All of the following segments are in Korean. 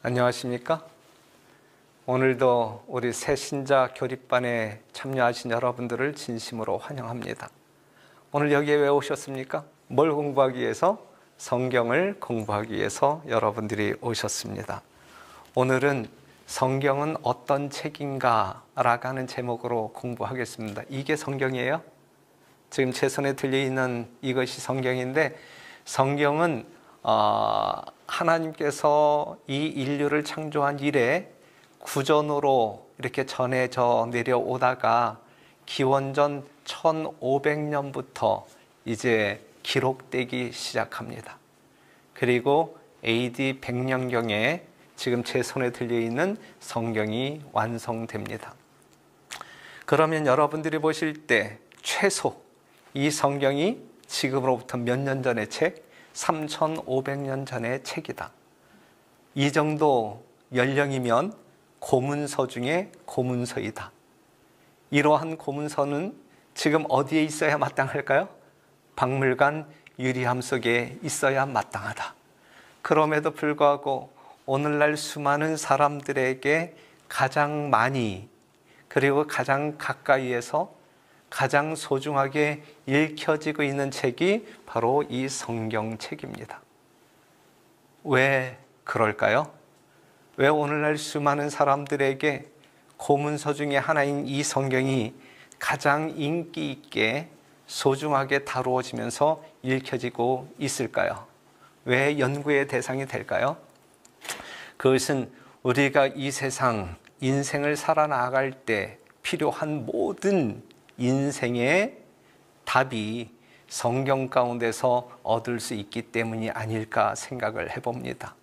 안녕하십니까? 오늘도 우리 새신자 교립반에 참여하신 여러분들을 진심으로 환영합니다. 오늘 여기에 왜 오셨습니까? 뭘 공부하기 위해서? 성경을 공부하기 위해서 여러분들이 오셨습니다. 오늘은 성경은 어떤 책인가? 라고 하는 제목으로 공부하겠습니다. 이게 성경이에요? 지금 제 손에 들려있는 이것이 성경인데, 성경은 하나님께서 이 인류를 창조한 이래 구전으로 이렇게 전해져 내려오다가 기원전 1500년부터 이제 기록되기 시작합니다. 그리고 AD 100년경에 지금 제 손에 들려있는 성경이 완성됩니다. 그러면 여러분들이 보실 때 최소 이 성경이 지금으로부터 몇 년 전의 책? 3500년 전의 책이다. 이 정도 연령이면 고문서 중에 고문서이다. 이러한 고문서는 지금 어디에 있어야 마땅할까요? 박물관 유리함 속에 있어야 마땅하다. 그럼에도 불구하고 오늘날 수많은 사람들에게 가장 많이, 그리고 가장 가까이에서 가장 소중하게 읽혀지고 있는 책이 바로 이 성경책입니다. 왜 그럴까요? 왜 오늘날 수많은 사람들에게 고문서 중에 하나인 이 성경이 가장 인기 있게 소중하게 다루어지면서 읽혀지고 있을까요? 왜 연구의 대상이 될까요? 그것은 우리가 이 세상, 인생을 살아나갈 때 필요한 모든 인생의 답이 성경 가운데서 얻을 수 있기 때문이 아닐까 생각을 해봅니다.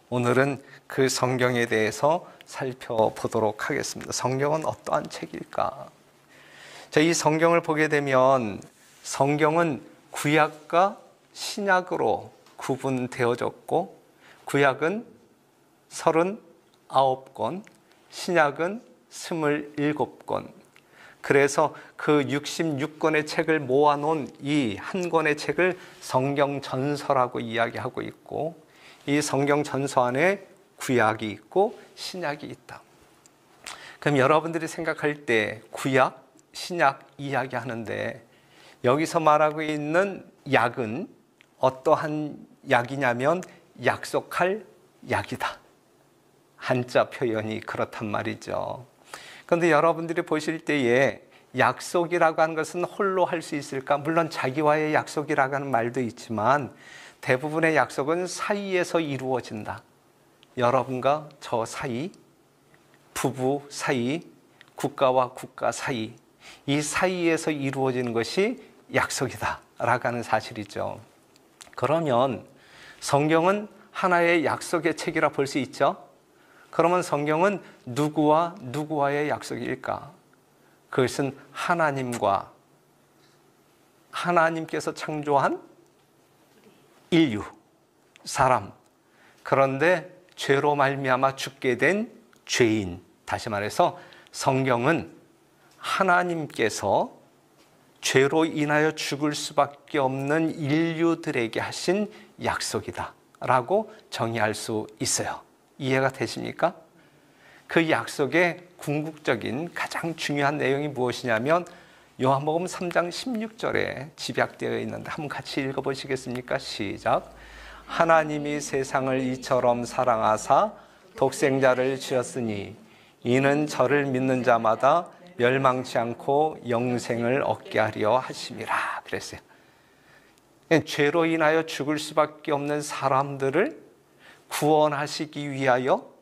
오늘은 그 성경에 대해서 살펴보도록 하겠습니다. 성경은 어떠한 책일까? 자, 이 성경을 보게 되면 성경은 구약과 신약으로 구분되어졌고, 구약은 39권, 신약은 27권. 그래서 그 66권의 책을 모아놓은 이 한 권의 책을 성경전서라고 이야기하고 있고, 이 성경전서 안에 구약이 있고 신약이 있다. 그럼 여러분들이 생각할 때 구약, 신약 이야기하는데, 여기서 말하고 있는 약은 어떠한 약이냐면 약속할 약이다. 한자 표현이 그렇단 말이죠. 그런데 여러분들이 보실 때에 약속이라고 하는 것은 홀로 할 수 있을까? 물론 자기와의 약속이라고 하는 말도 있지만 대부분의 약속은 사이에서 이루어진다. 여러분과 저 사이, 부부 사이, 국가와 국가 사이, 이 사이에서 이루어지는 것이 약속이다 라고 하는 사실이죠. 그러면 성경은 하나의 약속의 책이라 볼 수 있죠. 그러면 성경은 누구와 누구와의 약속일까? 그것은 하나님께서 창조한 인류, 사람, 그런데 죄로 말미암아 죽게 된 죄인. 다시 말해서 성경은 하나님께서 죄로 인하여 죽을 수밖에 없는 인류들에게 하신 약속이다 라고 정의할 수 있어요. 이해가 되십니까? 그 약속의 궁극적인 가장 중요한 내용이 무엇이냐면 요한복음 3장 16절에 집약되어 있는데 한번 같이 읽어보시겠습니까? 시작. 하나님이 세상을 이처럼 사랑하사 독생자를 주셨으니 이는 저를 믿는 자마다 멸망치 않고 영생을 얻게 하려 하심이라 그랬어요. 죄로 인하여 죽을 수밖에 없는 사람들을 구원하시기 위하여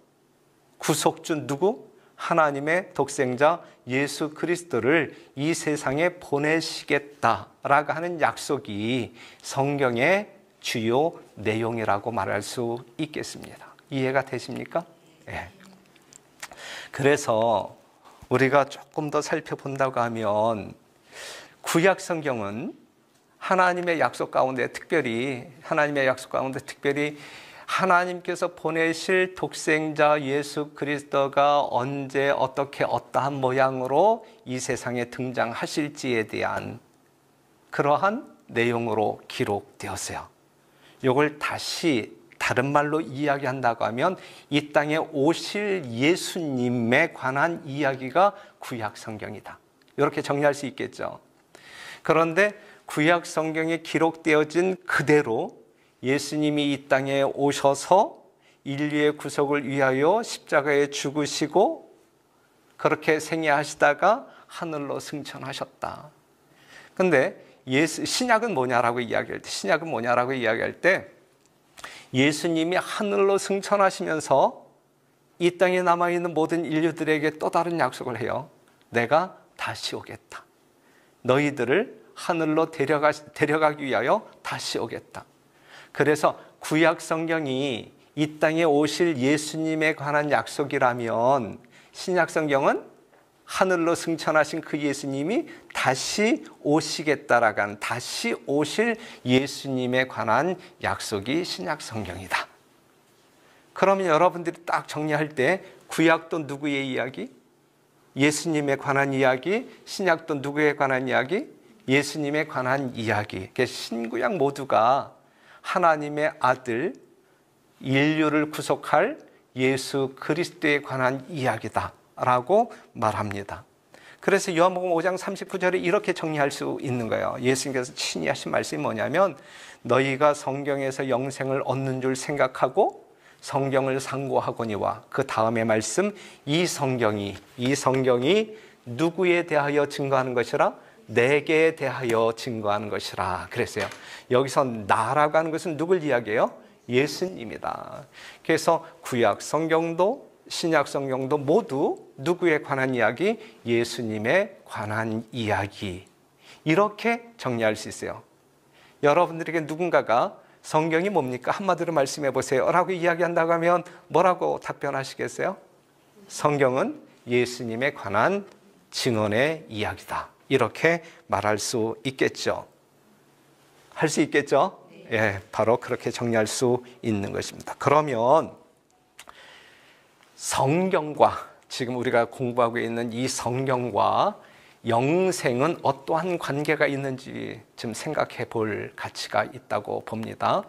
구속주 누구? 하나님의 독생자 예수 그리스도를 이 세상에 보내시겠다라고 하는 약속이 성경의 주요 내용이라고 말할 수 있겠습니다. 이해가 되십니까? 네. 그래서 우리가 조금 더 살펴본다고 하면 구약 성경은 하나님의 약속 가운데 특별히 하나님께서 보내실 독생자 예수 그리스도가 언제 어떻게 어떠한 모양으로 이 세상에 등장하실지에 대한 그러한 내용으로 기록되었어요. 이걸 다시 다른 말로 이야기한다고 하면 이 땅에 오실 예수님에 관한 이야기가 구약 성경이다. 이렇게 정리할 수 있겠죠. 그런데 구약 성경에 기록되어진 그대로 예수님이 이 땅에 오셔서 인류의 구속을 위하여 십자가에 죽으시고 그렇게 생애하시다가 하늘로 승천하셨다. 근데 신약은 뭐냐라고 이야기할 때 예수님이 하늘로 승천하시면서 이 땅에 남아있는 모든 인류들에게 또 다른 약속을 해요. 내가 다시 오겠다. 너희들을 하늘로 데려가기 위하여 다시 오겠다. 그래서 구약 성경이 이 땅에 오실 예수님에 관한 약속이라면 신약 성경은 하늘로 승천하신 그 예수님이 다시 오시겠다라고 하는, 다시 오실 예수님에 관한 약속이 신약 성경이다. 그러면 여러분들이 딱 정리할 때 구약도 누구의 이야기? 예수님에 관한 이야기. 신약도 누구에 관한 이야기? 예수님에 관한 이야기. 신구약 모두가 하나님의 아들, 인류를 구속할 예수 그리스도에 관한 이야기다 라고 말합니다. 그래서 요한복음 5장 39절에 이렇게 정리할 수 있는 거예요. 예수님께서 친히 하신 말씀이 뭐냐면 너희가 성경에서 영생을 얻는 줄 생각하고 성경을 상고하거니와, 그 다음의 말씀, 이 성경이 누구에 대하여 증거하는 것이라? 내게 대하여 증거하는 것이라 그랬어요. 여기서 나라고 하는 것은 누굴 이야기해요? 예수님이다. 그래서 구약 성경도 신약 성경도 모두 누구에 관한 이야기? 예수님에 관한 이야기. 이렇게 정리할 수 있어요. 여러분들에게 누군가가 성경이 뭡니까? 한마디로 말씀해 보세요 라고 이야기한다고 하면 뭐라고 답변하시겠어요? 성경은 예수님에 관한 증언의 이야기다. 이렇게 말할 수 있겠죠. 할 수 있겠죠? 예, 바로 그렇게 정리할 수 있는 것입니다. 그러면 성경과, 지금 우리가 공부하고 있는 이 성경과 영생은 어떠한 관계가 있는지 좀 생각해 볼 가치가 있다고 봅니다.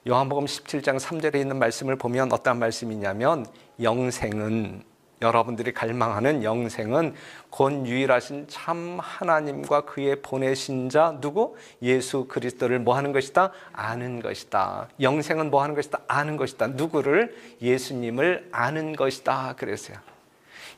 요한복음 17장 3절에 있는 말씀을 보면 어떤 말씀이냐면 영생은, 여러분들이 갈망하는 영생은 곧 유일하신 참 하나님과 그의 보내신 자 누구? 예수 그리스도를 뭐 하는 것이다? 아는 것이다. 영생은 뭐 하는 것이다? 아는 것이다. 누구를? 예수님을 아는 것이다 그랬어요.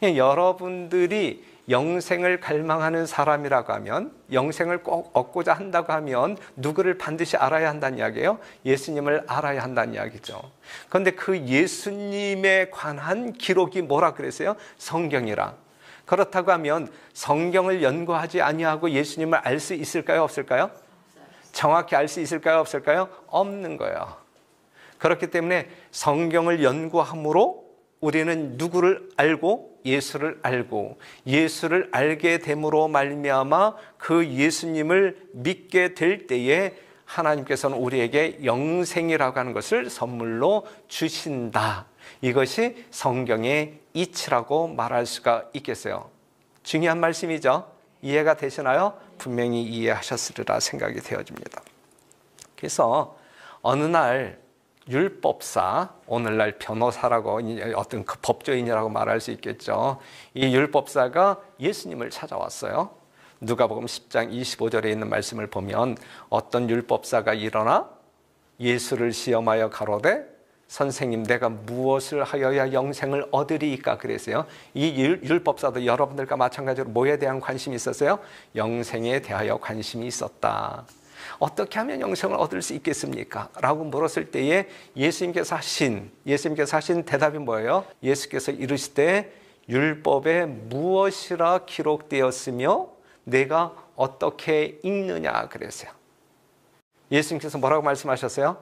여러분들이 영생을 갈망하는 사람이라고 하면, 영생을 꼭 얻고자 한다고 하면 누구를 반드시 알아야 한다는 이야기예요? 예수님을 알아야 한다는 이야기죠. 그런데 그 예수님에 관한 기록이 뭐라 그랬어요? 성경이라. 그렇다고 하면 성경을 연구하지 아니하고 예수님을 알 수 있을까요? 없을까요? 정확히 알 수 있을까요? 없을까요? 없는 거예요. 그렇기 때문에 성경을 연구함으로 우리는 누구를 알고 예수를 알고, 예수를 알게 됨으로 말미암아 그 예수님을 믿게 될 때에 하나님께서는 우리에게 영생이라고 하는 것을 선물로 주신다. 이것이 성경의 이치라고 말할 수가 있겠어요. 중요한 말씀이죠. 이해가 되시나요? 분명히 이해하셨으리라 생각이 되어집니다. 그래서 어느 날 율법사, 오늘날 변호사라고, 어떤 그 법조인이라고 말할 수 있겠죠. 이 율법사가 예수님을 찾아왔어요. 누가복음 10장 25절에 있는 말씀을 보면 어떤 율법사가 일어나 예수를 시험하여 가로되 선생님, 내가 무엇을 하여야 영생을 얻으리이까 그랬어요. 이 율법사도 여러분들과 마찬가지로 뭐에 대한 관심이 있었어요? 영생에 대하여 관심이 있었다. 어떻게 하면 영생을 얻을 수 있겠습니까? 라고 물었을 때에 예수님께서 하신 대답이 뭐예요? 예수께서 이르시되 율법에 무엇이라 기록되었으며 내가 어떻게 읽느냐 그랬어요. 예수님께서 뭐라고 말씀하셨어요?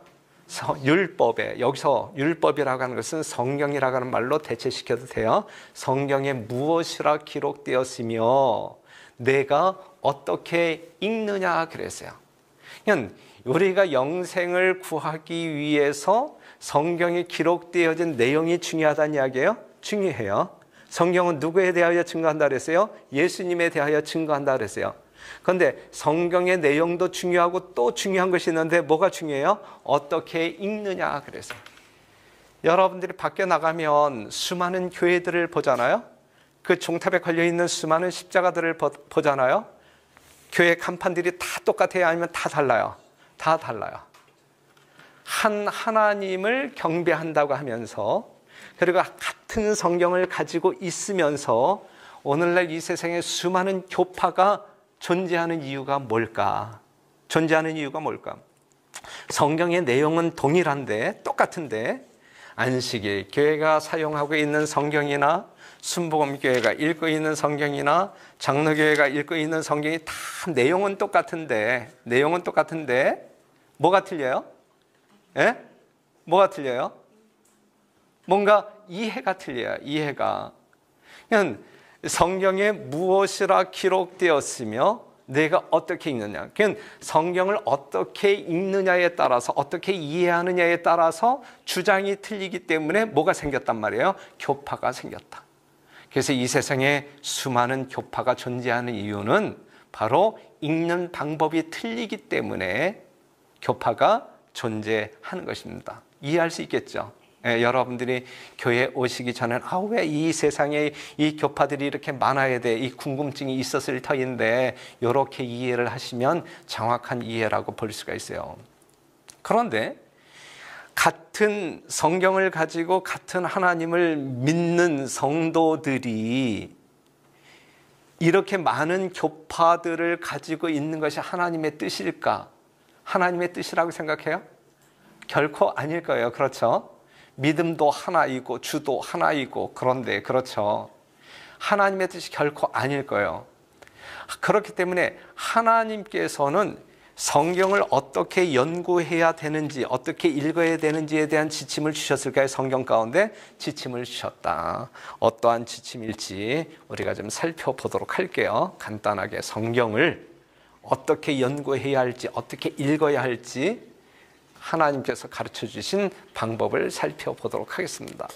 율법에, 여기서 율법이라고 하는 것은 성경이라고 하는 말로 대체시켜도 돼요. 성경에 무엇이라 기록되었으며 내가 어떻게 읽느냐 그랬어요. 우리가 영생을 구하기 위해서 성경에 기록되어진 내용이 중요하다는 이야기예요? 중요해요. 성경은 누구에 대하여 증거한다 그랬어요? 예수님에 대하여 증거한다 그랬어요. 그런데 성경의 내용도 중요하고 또 중요한 것이 있는데 뭐가 중요해요? 어떻게 읽느냐 그랬어요. 여러분들이 밖에 나가면 수많은 교회들을 보잖아요. 그 종탑에 걸려있는 수많은 십자가들을 보잖아요. 교회 간판들이 다 똑같아요? 아니면 다 달라요? 다 달라요. 한 하나님을 경배한다고 하면서, 그리고 같은 성경을 가지고 있으면서 오늘날 이 세상에 수많은 교파가 존재하는 이유가 뭘까? 존재하는 이유가 뭘까? 성경의 내용은 동일한데, 똑같은데, 안식일 교회가 사용하고 있는 성경이나 순복음교회가 읽고 있는 성경이나 장로교회가 읽고 있는 성경이 다 내용은 똑같은데 뭐가 틀려요? 예? 뭐가 틀려요? 뭔가 이해가 틀려요. 이해가. 그냥 성경에 무엇이라 기록되었으며 내가 어떻게 읽느냐. 그냥 성경을 어떻게 읽느냐에 따라서, 어떻게 이해하느냐에 따라서 주장이 틀리기 때문에 뭐가 생겼단 말이에요? 교파가 생겼다. 그래서 이 세상에 수많은 교파가 존재하는 이유는 바로 읽는 방법이 틀리기 때문에 교파가 존재하는 것입니다. 이해할 수 있겠죠? 예, 여러분들이 교회에 오시기 전에 왜 이 세상에 이 교파들이 이렇게 많아야 돼? 이 궁금증이 있었을 터인데 이렇게 이해를 하시면 정확한 이해라고 볼 수가 있어요. 그런데 같은 성경을 가지고 같은 하나님을 믿는 성도들이 이렇게 많은 교파들을 가지고 있는 것이 하나님의 뜻일까? 하나님의 뜻이라고 생각해요? 결코 아닐 거예요. 그렇죠? 믿음도 하나이고 주도 하나이고, 그런데 그렇죠. 하나님의 뜻이 결코 아닐 거예요. 그렇기 때문에 하나님께서는 성경을 어떻게 연구해야 되는지, 어떻게 읽어야 되는지에 대한 지침을 주셨을까요? 성경 가운데 지침을 주셨다. 어떠한 지침일지 우리가 좀 살펴보도록 할게요. 간단하게 성경을 어떻게 연구해야 할지, 어떻게 읽어야 할지 하나님께서 가르쳐 주신 방법을 살펴보도록 하겠습니다.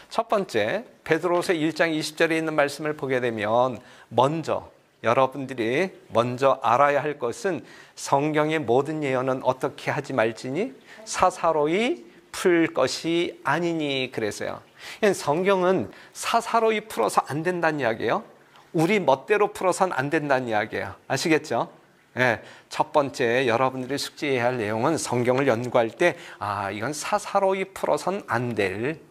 첫 번째, 베드로후서 1장 20절에 있는 말씀을 보게 되면 여러분들이 먼저 알아야 할 것은 성경의 모든 예언은 어떻게 하지 말지니 사사로이 풀 것이 아니니 그래서요. 성경은 사사로이 풀어서 안 된다는 이야기예요. 우리 멋대로 풀어서는 안 된다는 이야기예요. 아시겠죠? 네, 첫 번째 여러분들이 숙지해야 할 내용은 성경을 연구할 때 이건 사사로이 풀어서는 안 될,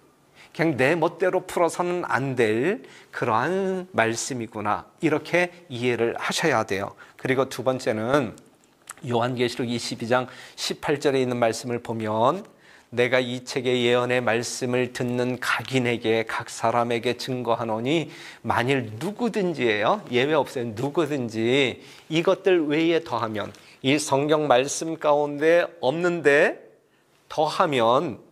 그냥 내 멋대로 풀어서는 안 될 그러한 말씀이구나, 이렇게 이해를 하셔야 돼요. 그리고 두 번째는 요한계시록 22장 18절에 있는 말씀을 보면 내가 이 책의 예언의 말씀을 듣는 각인에게, 각 사람에게 증거하노니 만일 누구든지예요, 예외 없어요, 누구든지 이것들 외에 더하면, 이 성경 말씀 가운데 없는데 더하면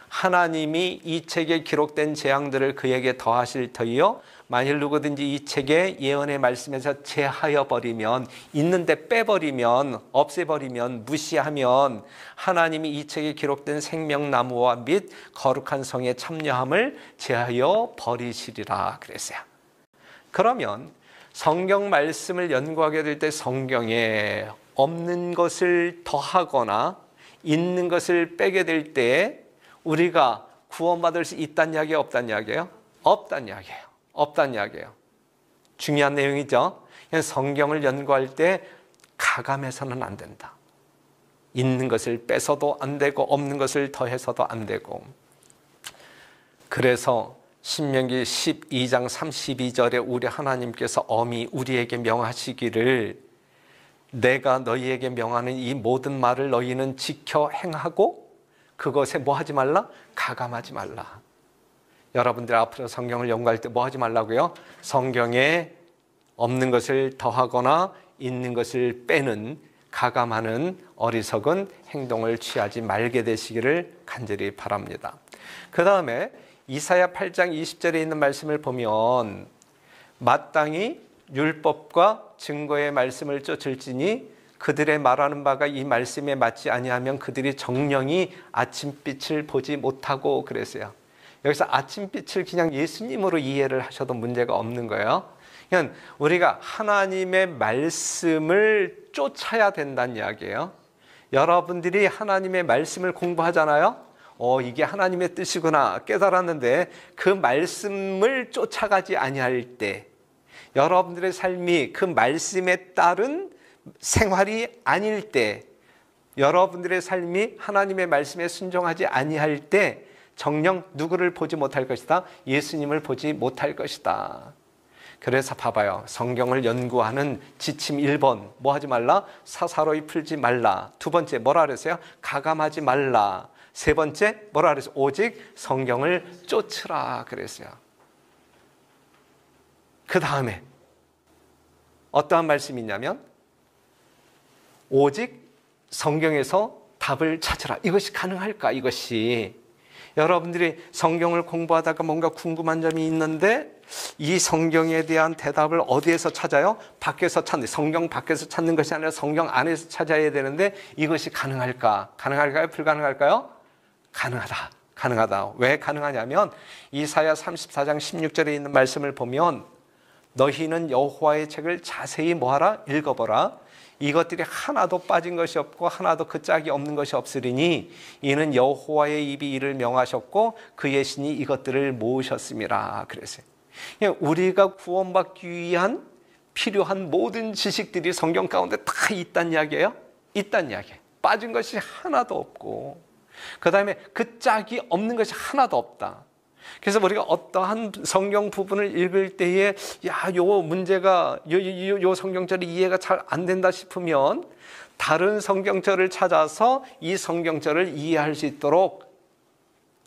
하나님이 이 책에 기록된 재앙들을 그에게 더하실 터이요, 만일 누구든지 이 책의 예언의 말씀에서 제하여 버리면, 있는데 빼버리면, 없애버리면, 무시하면 하나님이 이 책에 기록된 생명나무와 및 거룩한 성의 참여함을 제하여 버리시리라 그랬어요. 그러면 성경 말씀을 연구하게 될 때 성경에 없는 것을 더하거나 있는 것을 빼게 될 때 우리가 구원받을 수 있다는 이야기예요, 없다는 이야기예요? 없다는 이야기예요. 없다는 이야기예요. 중요한 내용이죠. 성경을 연구할 때 가감해서는 안 된다. 있는 것을 빼서도 안 되고 없는 것을 더해서도 안 되고. 그래서 신명기 12장 32절에 우리 하나님께서 엄히 우리에게 명하시기를 내가 너희에게 명하는 이 모든 말을 너희는 지켜 행하고 그것에 뭐 하지 말라? 가감하지 말라. 여러분들 앞으로 성경을 연구할 때 뭐 하지 말라고요? 성경에 없는 것을 더하거나 있는 것을 빼는, 가감하는 어리석은 행동을 취하지 말게 되시기를 간절히 바랍니다. 그 다음에 이사야 8장 20절에 있는 말씀을 보면 마땅히 율법과 증거의 말씀을 쫓을지니 그들의 말하는 바가 이 말씀에 맞지 아니하면 그들이 정령이 아침빛을 보지 못하고 그랬어요. 여기서 아침빛을 그냥 예수님으로 이해를 하셔도 문제가 없는 거예요. 그냥 우리가 하나님의 말씀을 쫓아야 된다는 이야기예요. 여러분들이 하나님의 말씀을 공부하잖아요. 이게 하나님의 뜻이구나 깨달았는데 그 말씀을 쫓아가지 아니할 때, 여러분들의 삶이 그 말씀에 따른 생활이 아닐 때, 여러분들의 삶이 하나님의 말씀에 순종하지 아니할 때 정녕 누구를 보지 못할 것이다? 예수님을 보지 못할 것이다. 그래서 봐봐요. 성경을 연구하는 지침 1번 뭐 하지 말라? 사사로이 풀지 말라. 두 번째 뭐라 그랬어요? 가감하지 말라. 세 번째 뭐라 그랬어요? 오직 성경을 쫓으라 그랬어요. 그 다음에 어떠한 말씀이 있냐면 오직 성경에서 답을 찾으라. 이것이 가능할까? 이것이 여러분들이 성경을 공부하다가 뭔가 궁금한 점이 있는데 이 성경에 대한 대답을 어디에서 찾아요? 밖에서 찾는, 성경 밖에서 찾는 것이 아니라 성경 안에서 찾아야 되는데 이것이 가능할까? 가능할까요? 불가능할까요? 가능하다. 가능하다. 왜 가능하냐면 이사야 34장 16절에 있는 말씀을 보면 너희는 여호와의 책을 자세히 뭐하라? 읽어보라. 이것들이 하나도 빠진 것이 없고 하나도 그 짝이 없는 것이 없으리니 이는 여호와의 입이 이를 명하셨고 그의 신이 이것들을 모으셨음이라 그랬어요. 우리가 구원받기 위한 필요한 모든 지식들이 성경 가운데 다 있다는 이야기예요. 있다는 이야기예요. 빠진 것이 하나도 없고 그 다음에 그 짝이 없는 것이 하나도 없다. 그래서 우리가 어떠한 성경 부분을 읽을 때에 요 문제가 요 성경절이 이해가 잘 안 된다 싶으면 다른 성경절을 찾아서 이 성경절을 이해할 수 있도록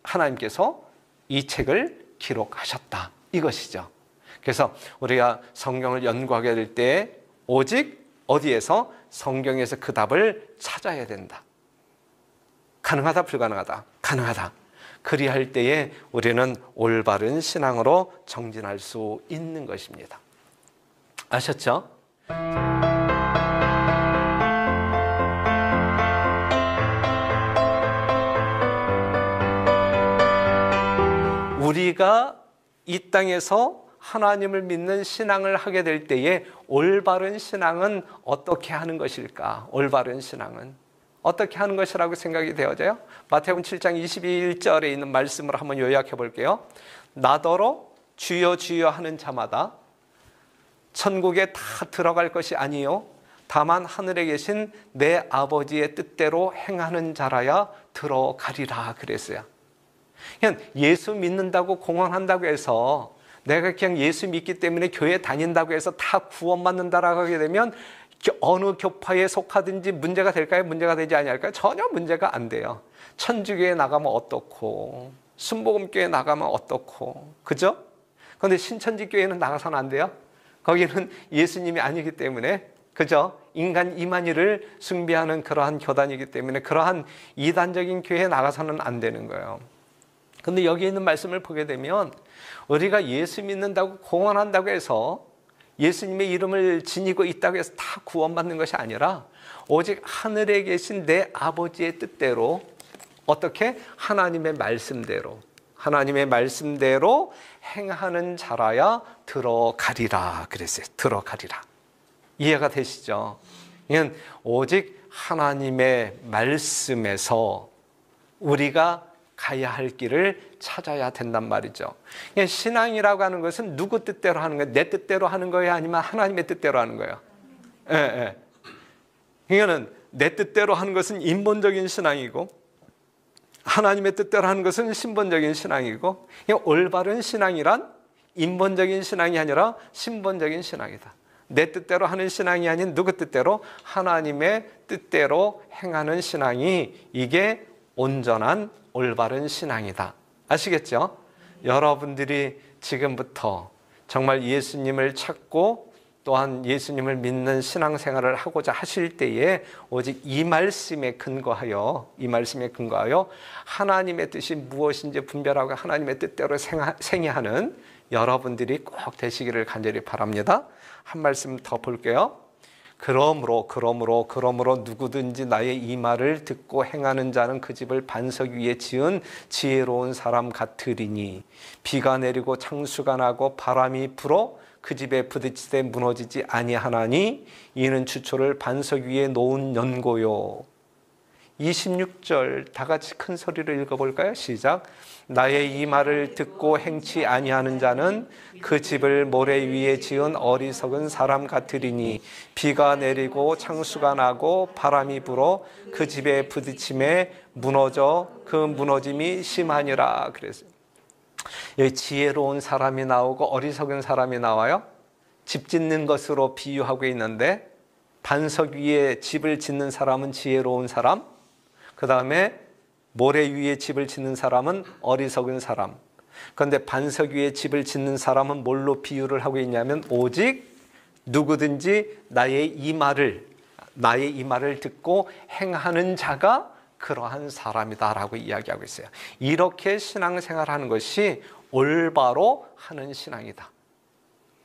하나님께서 이 책을 기록하셨다. 이것이죠. 그래서 우리가 성경을 연구하게 될 때 오직 어디에서? 성경에서 그 답을 찾아야 된다. 가능하다, 불가능하다? 가능하다. 그리할 때에 우리는 올바른 신앙으로 정진할 수 있는 것입니다. 아셨죠? 우리가 이 땅에서 하나님을 믿는 신앙을 하게 될 때에 올바른 신앙은 어떻게 하는 것일까? 올바른 신앙은 어떻게 하는 것이라고 생각이 되어져요? 마태복음 7장 21절에 있는 말씀을 한번 요약해 볼게요. 나더러 주여 주여 하는 자마다 천국에 다 들어갈 것이 아니요 다만 하늘에 계신 내 아버지의 뜻대로 행하는 자라야 들어가리라 그랬어요. 그냥 예수 믿는다고 공언한다고 해서 내가 그냥 예수 믿기 때문에 교회 다닌다고 해서 다 구원받는다라고 하게 되면 어느 교파에 속하든지 문제가 될까요? 문제가 되지 아니할까요? 전혀 문제가 안 돼요. 천주교에 나가면 어떻고 순복음교회 나가면 어떻고 그죠? 그런데 신천지교회는 나가서는 안 돼요. 거기는 예수님이 아니기 때문에 그죠? 인간 이만희를 숭배하는 그러한 교단이기 때문에 그러한 이단적인 교회에 나가서는 안 되는 거예요. 그런데 여기 있는 말씀을 보게 되면 우리가 예수 믿는다고 공언한다고 해서 예수님의 이름을 지니고 있다고 해서 다 구원받는 것이 아니라 오직 하늘에 계신 내 아버지의 뜻대로 어떻게? 하나님의 말씀대로 행하는 자라야 들어가리라 그랬어요. 들어가리라. 이해가 되시죠? 이건 오직 하나님의 말씀에서 우리가 가야 할 길을 찾아야 된단 말이죠. 신앙이라고 하는 것은 누구 뜻대로 하는 거예요? 내 뜻대로 하는 거예요? 아니면 하나님의 뜻대로 하는 거예요? 그러니까 내 뜻대로 하는 것은 인본적인 신앙이고 하나님의 뜻대로 하는 것은 신본적인 신앙이고 올바른 신앙이란 인본적인 신앙이 아니라 신본적인 신앙이다. 내 뜻대로 하는 신앙이 아닌 누구 뜻대로? 하나님의 뜻대로 행하는 신앙이 이게 온전한 올바른 신앙이다. 아시겠죠? 여러분들이 지금부터 정말 예수님을 찾고 또한 예수님을 믿는 신앙생활을 하고자 하실 때에 오직 이 말씀에 근거하여 하나님의 뜻이 무엇인지 분별하고 하나님의 뜻대로 생애하는 여러분들이 꼭 되시기를 간절히 바랍니다. 한 말씀 더 볼게요. 그러므로 누구든지 나의 이 말을 듣고 행하는 자는 그 집을 반석 위에 지은 지혜로운 사람 같으리니 비가 내리고 창수가 나고 바람이 불어 그 집에 부딪히되 무너지지 아니하나니 이는 추초를 반석 위에 놓은 연고요. 26절 다 같이 큰 소리로 읽어볼까요? 시작. 나의 이 말을 듣고 행치 아니하는 자는 그 집을 모래 위에 지은 어리석은 사람 같으리니 비가 내리고 창수가 나고 바람이 불어 그 집에 부딪힘에 무너져 그 무너짐이 심하니라. 그랬어요. 여기 지혜로운 사람이 나오고 어리석은 사람이 나와요. 집 짓는 것으로 비유하고 있는데 반석 위에 집을 짓는 사람은 지혜로운 사람, 그 다음에 모래 위에 집을 짓는 사람은 어리석은 사람. 그런데 반석 위에 집을 짓는 사람은 뭘로 비유를 하고 있냐면 오직 누구든지 나의 이 말을 듣고 행하는 자가 그러한 사람이다라고 이야기하고 있어요. 이렇게 신앙생활하는 것이 올바로 하는 신앙이다.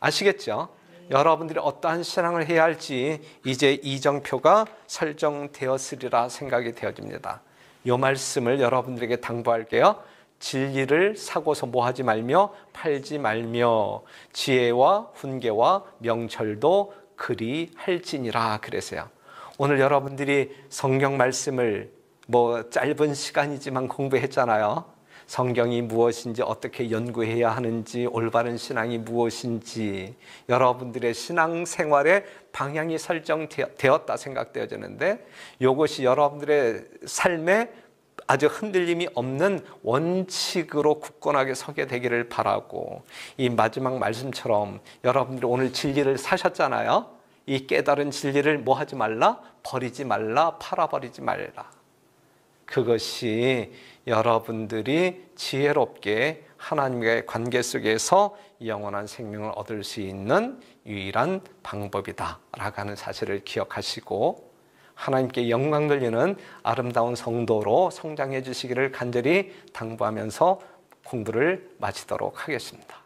아시겠죠? 여러분들이 어떠한 신앙을 해야 할지 이제 이정표가 설정되었으리라 생각이 되어집니다. 이 말씀을 여러분들에게 당부할게요. 진리를 사고서 뭐하지 말며 팔지 말며 지혜와 훈계와 명철도 그리 할지니라 그래서요. 오늘 여러분들이 성경 말씀을 짧은 시간이지만 공부했잖아요. 성경이 무엇인지 어떻게 연구해야 하는지 올바른 신앙이 무엇인지 여러분들의 신앙생활의 방향이 설정되었다 생각되어지는데 이것이 여러분들의 삶에 아주 흔들림이 없는 원칙으로 굳건하게 서게 되기를 바라고 이 마지막 말씀처럼 여러분들이 오늘 진리를 사셨잖아요. 이 깨달은 진리를 뭐하지 말라? 버리지 말라, 팔아버리지 말라. 그것이 여러분들이 지혜롭게 하나님과의 관계 속에서 영원한 생명을 얻을 수 있는 유일한 방법이다라고 하는 사실을 기억하시고 하나님께 영광 돌리는 아름다운 성도로 성장해 주시기를 간절히 당부하면서 공부를 마치도록 하겠습니다.